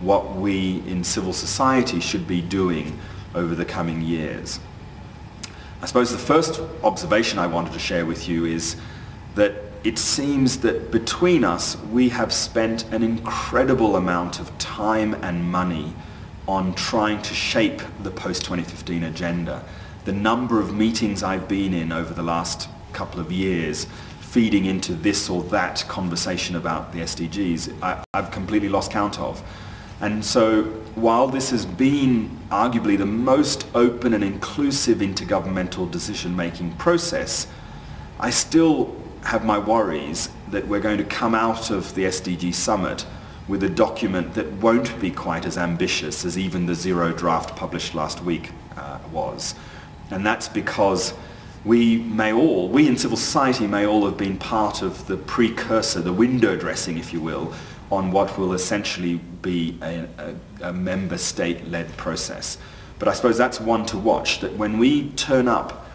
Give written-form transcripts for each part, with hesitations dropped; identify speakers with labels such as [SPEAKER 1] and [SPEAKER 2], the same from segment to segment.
[SPEAKER 1] what we in civil society should be doing over the coming years. I suppose the first observation I wanted to share with you is that it seems that between us we have spent an incredible amount of time and money on trying to shape the post-2015 agenda. The number of meetings I've been in over the last couple of years feeding into this or that conversation about the SDGs, I've completely lost count of. And so while this has been arguably the most open and inclusive intergovernmental decision-making process, I still have my worries that we're going to come out of the SDG summit with a document that won't be quite as ambitious as even the zero draft published last week was. And that's because we in civil society may all have been part of the precursor, the window dressing, if you will, on what will essentially be a member state-led process. But I suppose that's one to watch, that when we turn up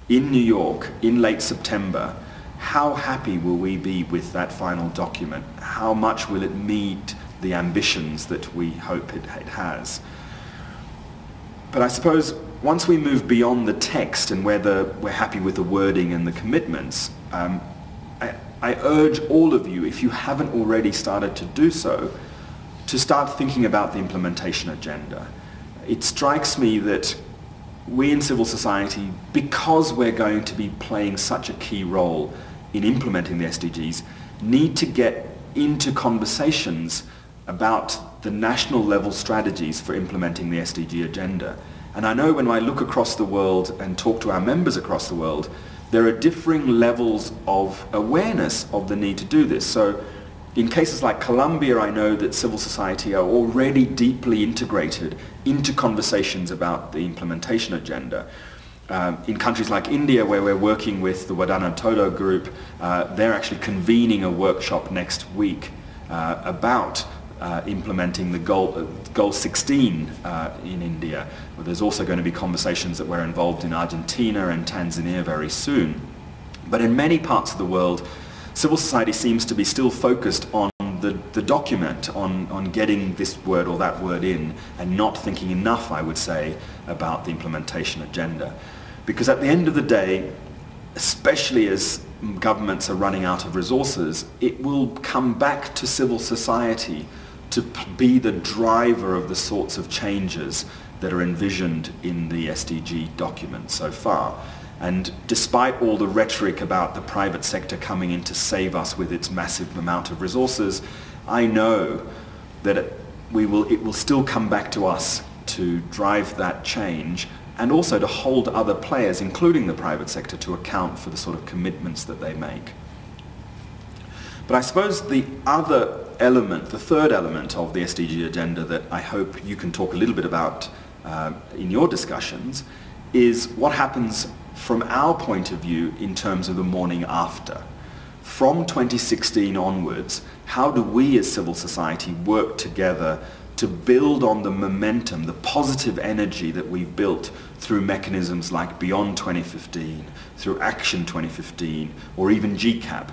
[SPEAKER 1] in New York in late September, how happy will we be with that final document? How much will it meet the ambitions that we hope it has? But I suppose once we move beyond the text and whether we're happy with the wording and the commitments, I urge all of you, if you haven't already started to do so, to start thinking about the implementation agenda. It strikes me that we in civil society, because we're going to be playing such a key role in implementing the SDGs, need to get into conversations about the national level strategies for implementing the SDG agenda. And I know when I look across the world and talk to our members across the world, there are differing levels of awareness of the need to do this. So in cases like Colombia, I know that civil society are already deeply integrated into conversations about the implementation agenda. In countries like India, where we're working with the Wadana Todo group, they're actually convening a workshop next week about implementing the goal 16 in India. Well, there's also going to be conversations that we're involved in Argentina and Tanzania very soon. But in many parts of the world, civil society seems to be still focused on the document, on getting this word or that word in, and not thinking enough, I would say, about the implementation agenda. Because at the end of the day, especially as governments are running out of resources, it will come back to civil society to be the driver of the sorts of changes that are envisioned in the SDG document so far. And despite all the rhetoric about the private sector coming in to save us with its massive amount of resources, I know that it will still come back to us to drive that change, and also to hold other players, including the private sector, to account for the sort of commitments that they make. But I suppose the other element, the third element of the SDG agenda that I hope you can talk a little bit about in your discussions, is what happens from our point of view in terms of the morning after. From 2016 onwards, how do we as civil society work together to build on the momentum, the positive energy that we've built through mechanisms like Beyond 2015, through Action 2015, or even GCAP?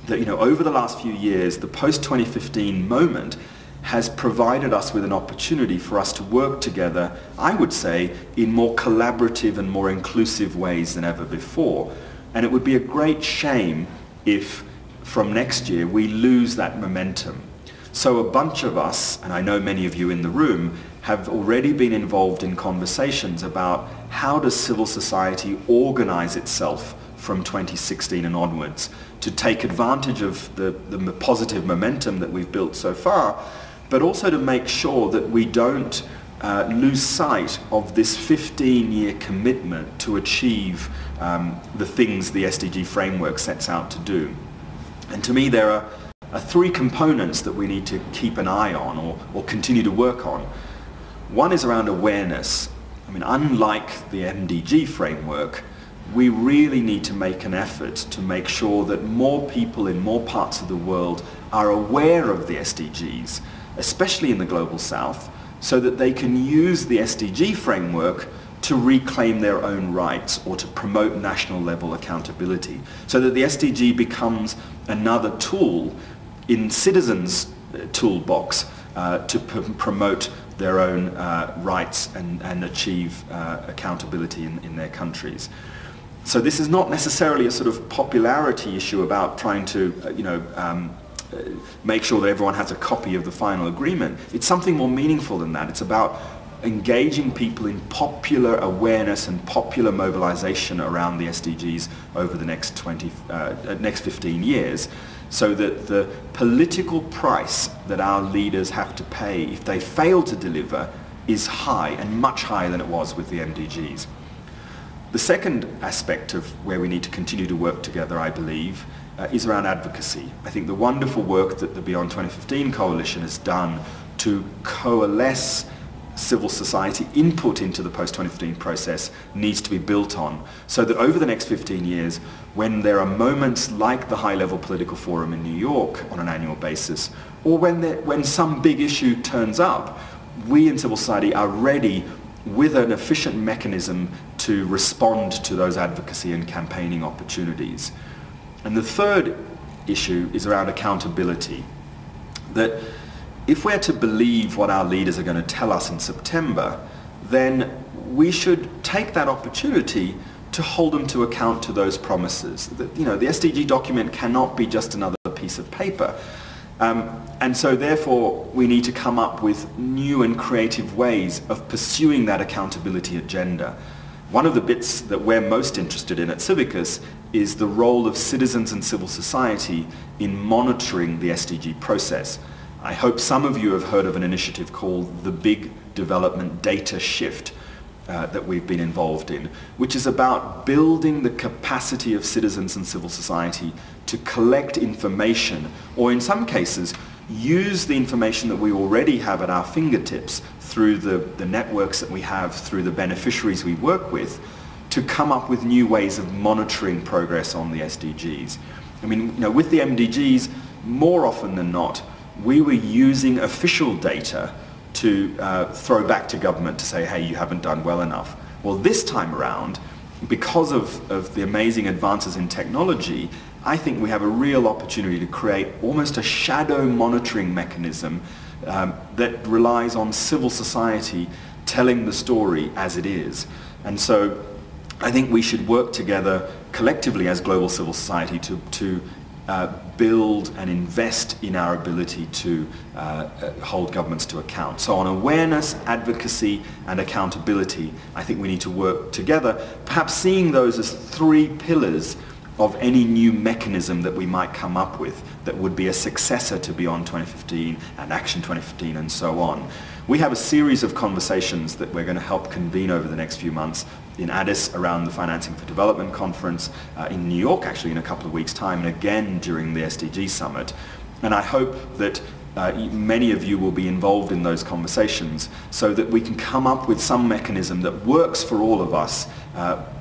[SPEAKER 1] That, you know, over the last few years, the post-2015 moment has provided us with an opportunity for us to work together, I would say, in more collaborative and more inclusive ways than ever before. And it would be a great shame if from next year we lose that momentum. So a bunch of us, and I know many of you in the room, have already been involved in conversations about how does civil society organize itself from 2016 and onwards to take advantage of the positive momentum that we've built so far, but also to make sure that we don't lose sight of this 15-year commitment to achieve the things the SDG framework sets out to do. And to me, there are three components that we need to keep an eye on or continue to work on. One is around awareness. I mean, unlike the MDG framework, we really need to make an effort to make sure that more people in more parts of the world are aware of the SDGs, especially in the Global South, so that they can use the SDG framework to reclaim their own rights or to promote national level accountability, so that the SDG becomes another tool in citizens' toolbox to promote their own rights and achieve accountability in their countries. So this is not necessarily a sort of popularity issue about trying to, make sure that everyone has a copy of the final agreement. It's something more meaningful than that. It's about engaging people in popular awareness and popular mobilization around the SDGs over the next 15 years, so that the political price that our leaders have to pay if they fail to deliver is high, and much higher than it was with the MDGs. The second aspect of where we need to continue to work together, I believe, is around advocacy. I think the wonderful work that the Beyond 2015 Coalition has done to coalesce civil society input into the post-2015 process needs to be built on, so that over the next 15 years, when there are moments like the High-Level Political Forum in New York on an annual basis, or when some big issue turns up, we in civil society are ready with an efficient mechanism to respond to those advocacy and campaigning opportunities. And the third issue is around accountability. That if we're to believe what our leaders are going to tell us in September, then we should take that opportunity to hold them to account to those promises. That, the SDG document cannot be just another piece of paper. And so therefore we need to come up with new and creative ways of pursuing that accountability agenda. One of the bits that we're most interested in at Civicus is the role of citizens and civil society in monitoring the SDG process. I hope some of you have heard of an initiative called the Big Development Data Shift that we've been involved in, which is about building the capacity of citizens and civil society to collect information, or in some cases, use the information that we already have at our fingertips through the networks that we have, through the beneficiaries we work with, to come up with new ways of monitoring progress on the SDGs. I mean, with the MDGs, more often than not, we were using official data to throw back to government to say, hey, you haven't done well enough. Well, this time around, because of the amazing advances in technology, I think we have a real opportunity to create almost a shadow monitoring mechanism that relies on civil society telling the story as it is. And so I think we should work together collectively as global civil society to build and invest in our ability to hold governments to account. So on awareness, advocacy and accountability, I think we need to work together, perhaps seeing those as three pillars of any new mechanism that we might come up with that would be a successor to Beyond 2015 and Action 2015 and so on. We have a series of conversations that we're going to help convene over the next few months in Addis around the Financing for Development conference, in New York actually in a couple of weeks' time, and again during the SDG Summit. And I hope that many of you will be involved in those conversations so that we can come up with some mechanism that works for all of us,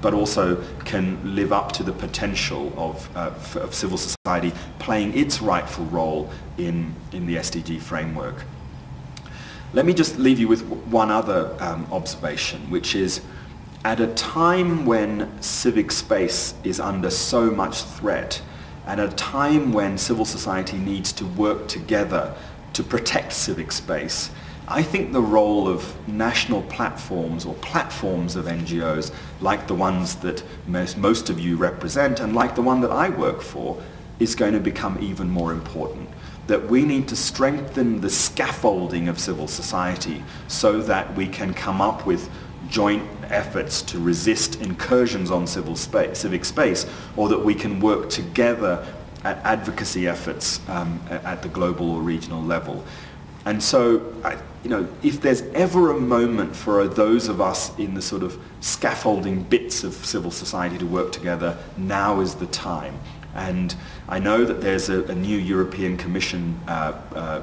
[SPEAKER 1] but also can live up to the potential of civil society playing its rightful role in the SDG framework. Let me just leave you with one other observation, which is at a time when civic space is under so much threat, and at a time when civil society needs to work together to protect civic space, I think the role of national platforms or platforms of NGOs like the ones that most of you represent and like the one that I work for is going to become even more important. That we need to strengthen the scaffolding of civil society so that we can come up with joint efforts to resist incursions on civic space, or that we can work together at advocacy efforts at the global or regional level. And so, if there's ever a moment for those of us in the sort of scaffolding bits of civil society to work together, now is the time. And I know that there's a new European Commission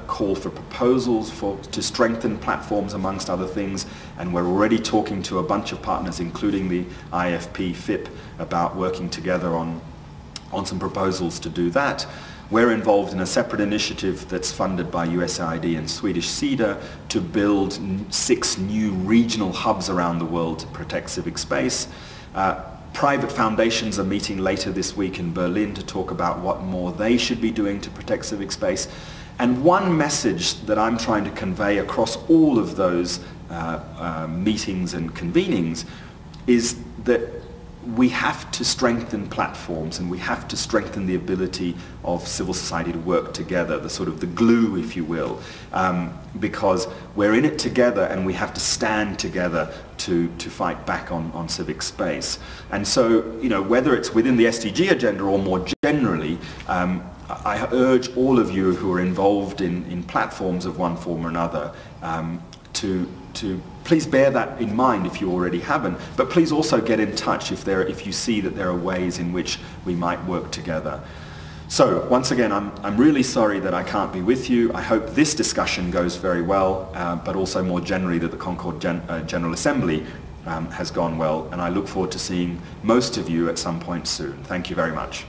[SPEAKER 1] call for proposals to strengthen platforms, amongst other things, and we're already talking to a bunch of partners, including the IFP, FIP, about working together on some proposals to do that. We're involved in a separate initiative that's funded by USAID and Swedish SIDA to build 6 new regional hubs around the world to protect civic space. Private foundations are meeting later this week in Berlin to talk about what more they should be doing to protect civic space. And one message that I'm trying to convey across all of those meetings and convenings is that we have to strengthen platforms, and we have to strengthen the ability of civil society to work together, the sort of the glue, if you will, because we're in it together and we have to stand together to fight back on civic space. And so, you know, whether it's within the SDG agenda or more generally, I urge all of you who are involved in platforms of one form or another to please bear that in mind if you already haven't, but please also get in touch if you see that there are ways in which we might work together. So once again, I'm really sorry that I can't be with you. I hope this discussion goes very well, but also more generally that the Concord General Assembly has gone well, and I look forward to seeing most of you at some point soon. Thank you very much.